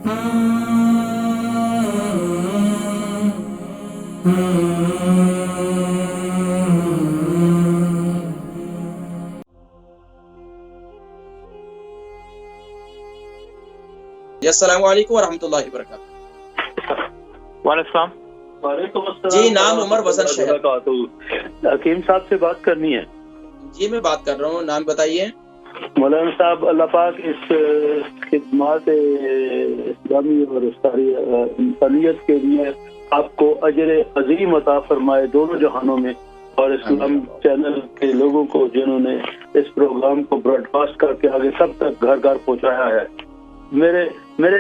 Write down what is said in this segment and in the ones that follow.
अस्सलामु अलैकुम वरहमतुल्लाहि वबरकातुहू। वालेकुम अस्सलाम। जी, नाम उमर वजन शहर। हकीम साहब से बात करनी है। जी, मैं बात कर रहा हूँ, नाम बताइए। मौलाना साहब, अल्लाह पाक इस खिदमत इस्लामी और सारी इंसानियत के लिए आपको अजर अजीम अता फरमाए दोनों जहानों में, और इस्लाम चैनल के लोगों को जिन्होंने इस प्रोग्राम को ब्रॉडकास्ट करके आगे सब तक घर घर पहुँचाया है। मेरे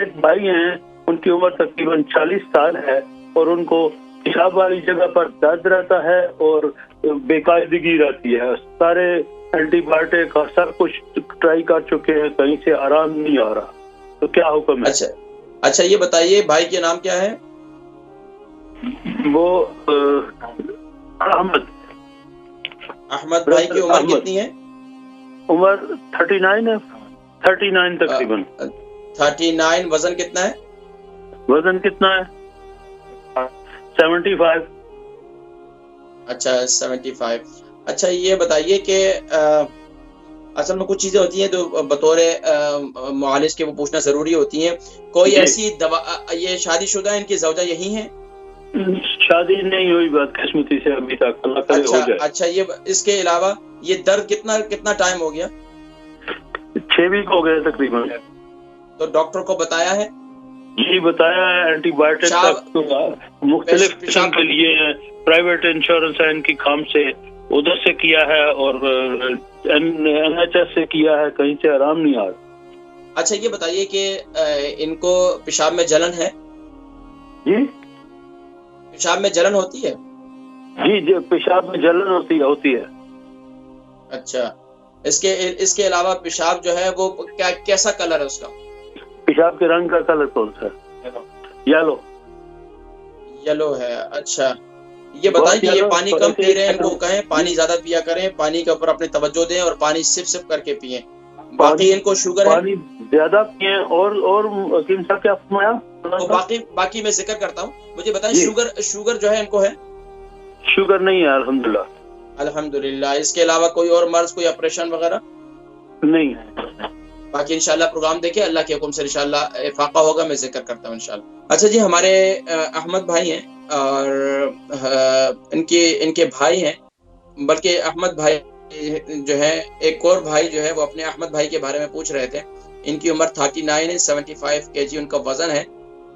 एक भाई हैं, उनकी उम्र तकरीबन 40 साल है और उनको पेशाब वाली जगह पर दर्द रहता है और बेकायदगी रहती है। सारे एंटीबायोटिक और सब कुछ ट्राई कर चुके हैं, कहीं से आराम नहीं आ रहा, तो क्या हुक्म है? अच्छा, ये बताइए भाई के नाम क्या है? वो अहमद भाई की उम्र कितनी है? उम्र 39 है, 39 तकरीबन। 39। वजन कितना है? वजन कितना है? 75। अच्छा, 75। अच्छा, ये बताइए कि असल में कुछ चीजें होती हैं जो बतौर मुआलिज के वो पूछना जरूरी होती हैं। कोई ऐसी दवा, ये शादीशुदा इनकी ज़ौजा यही हैं? शादी नहीं हुई बदकिस्मती से अभी तक, अल्लाह करे हो जाए। अच्छा, ये इसके अलावा ये दर्द कितना टाइम हो गया? 6 वीक हो गए तकरीबन। तो डॉक्टर को बताया है? जी, बताया है। एंटीबायोटिक मुख्तलिफ किस्म के लिए प्राइवेट इंश्योरेंस है इनकी काम से, उधर से किया है और NHS से किया है, कहीं से आराम नहीं आ रहा। अच्छा, ये बताइए कि इनको पेशाब में जलन है? जी, पेशाब में जलन होती है? जी, पेशाब में जलन होती है। अच्छा, इसके अलावा पेशाब जो है वो कैसा कलर है उसका? पेशाब के रंग का कलर कौन सा है? येलो है। अच्छा, ये बताएं कि ये पानी कम पी रहे हैं, इनको कहें पानी ज्यादा पिया करें, पानी के ऊपर अपनी तवज्जो दें और पानी सिप करके पिए। बाकी इनको शुगर है? पानी ज्यादा पिए। और हकीम साहब क्या फरमाया? तो बाकी मैं जिक्र करता हूँ। मुझे बताएं, शुगर जो है इनको है? शुगर नहीं है, अल्हम्दुलिल्लाह। इसके अलावा कोई और मर्ज, कोई ऑपरेशन वगैरह नहीं है? बाकी इंशाल्लाह प्रोग्राम देखे, अल्लाह के हुक्म से इंशाल्लाह इफाका होगा, मैं जिक्र करता हूँ इंशाल्लाह। अच्छा जी, हमारे अहमद भाई हैं और इनके भाई हैं, बल्कि अहमद भाई जो है, एक और भाई जो है वो अपने अहमद भाई के बारे में पूछ रहे थे। इनकी उम्र 39 है, 75 kg उनका वजन है।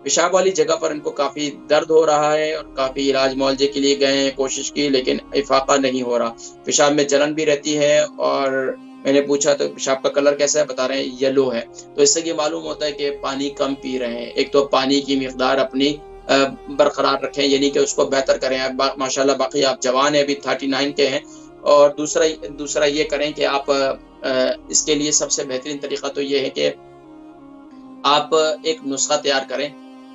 पेशाब वाली जगह पर इनको काफी दर्द हो रहा है और काफी इलाज मुआवजे के लिए गए, कोशिश की, लेकिन इफाका नहीं हो रहा। पेशाब में जलन भी रहती है और मैंने पूछा तो पेशाब का कलर कैसा है, बता रहे हैं येलो है। तो इससे ये मालूम होता है कि पानी कम पी रहे हैं। एक तो पानी की मिकदार अपनी बरकरार रखें, यानी कि उसको बेहतर करें। माशाल्लाह बाकी आप जवान हैं, अभी 39 के हैं। और दूसरा ये करें कि आप इसके लिए सबसे बेहतरीन तरीका तो ये है कि आप एक नुस्खा तैयार करें।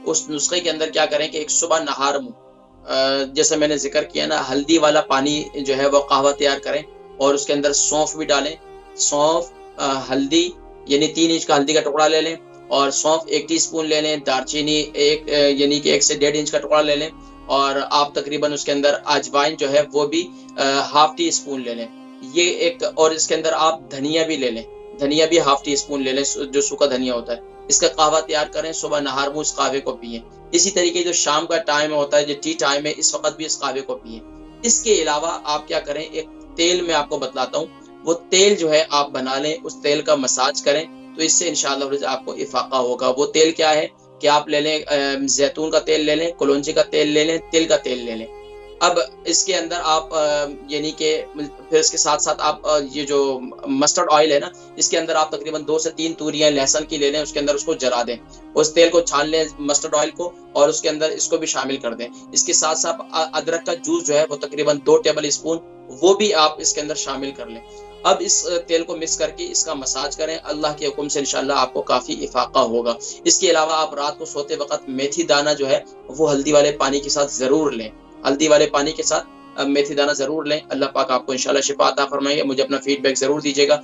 उस नुस्खे के अंदर क्या करें कि एक सुबह नहार मुँह, जैसे मैंने जिक्र किया ना, हल्दी वाला पानी जो है वो कहवा तैयार करें और उसके अंदर सौंफ भी डालें। सौंफ, हल्दी, यानी 3 इंच का हल्दी का टुकड़ा ले लें और सौंफ 1 टीस्पून ले लें। दालचीनी यानी कि 1 से 1.5 इंच का टुकड़ा ले लें और आप तकरीबन उसके अंदर अजवाइन जो है वो भी ½ टीस्पून ले लें। ये एक, और इसके अंदर आप धनिया भी ले लें, धनिया भी ½ टीस्पून ले लें, जो सूखा धनिया होता है। इसका कहवा तैयार करें, सुबह नहार मुँह इस कहवे को पिए। इसी तरीके जो शाम का टाइम होता है, जो टी टाइम है, इस वक्त भी इस कहवे को पिए। इसके अलावा आप क्या करें, एक तेल में आपको बतलाता हूँ, वो तेल जो है आप बना लें, उस तेल का मसाज करें, तो इससे इंशाअल्लाह आपको इफाका होगा। वो तेल क्या है कि आप ले लें जैतून का तेल ले लें, कलौंजी का तेल ले लें, तिल का तेल ले लें। अब इसके अंदर आप यानी कि फिर इसके साथ साथ आप ये जो मस्टर्ड ऑयल है ना, इसके अंदर आप तकरीबन 2 से 3 तूरियां लहसुन की ले लें, उसके अंदर उसको जला दें, उस तेल को छान लें मस्टर्ड ऑयल को, और उसके अंदर इसको भी शामिल कर दें। इसके साथ साथ अदरक का जूस जो है वो तकरीबन 2 टेबल स्पून, वो भी आप इसके अंदर शामिल कर लें। अब इस तेल को मिक्स करके इसका मसाज करें, अल्लाह के हुक्म से इंशाल्लाह आपको काफ़ी इफाका होगा। इसके अलावा आप रात को सोते वक्त मेथी दाना जो है वो हल्दी वाले पानी के साथ ज़रूर लें, हल्दी वाले पानी के साथ मेथी दाना ज़रूर लें। अल्लाह पाक आपको इंशाल्लाह शिफा अता फरमाएगा। मुझे अपना फीडबैक ज़रूर दीजिएगा।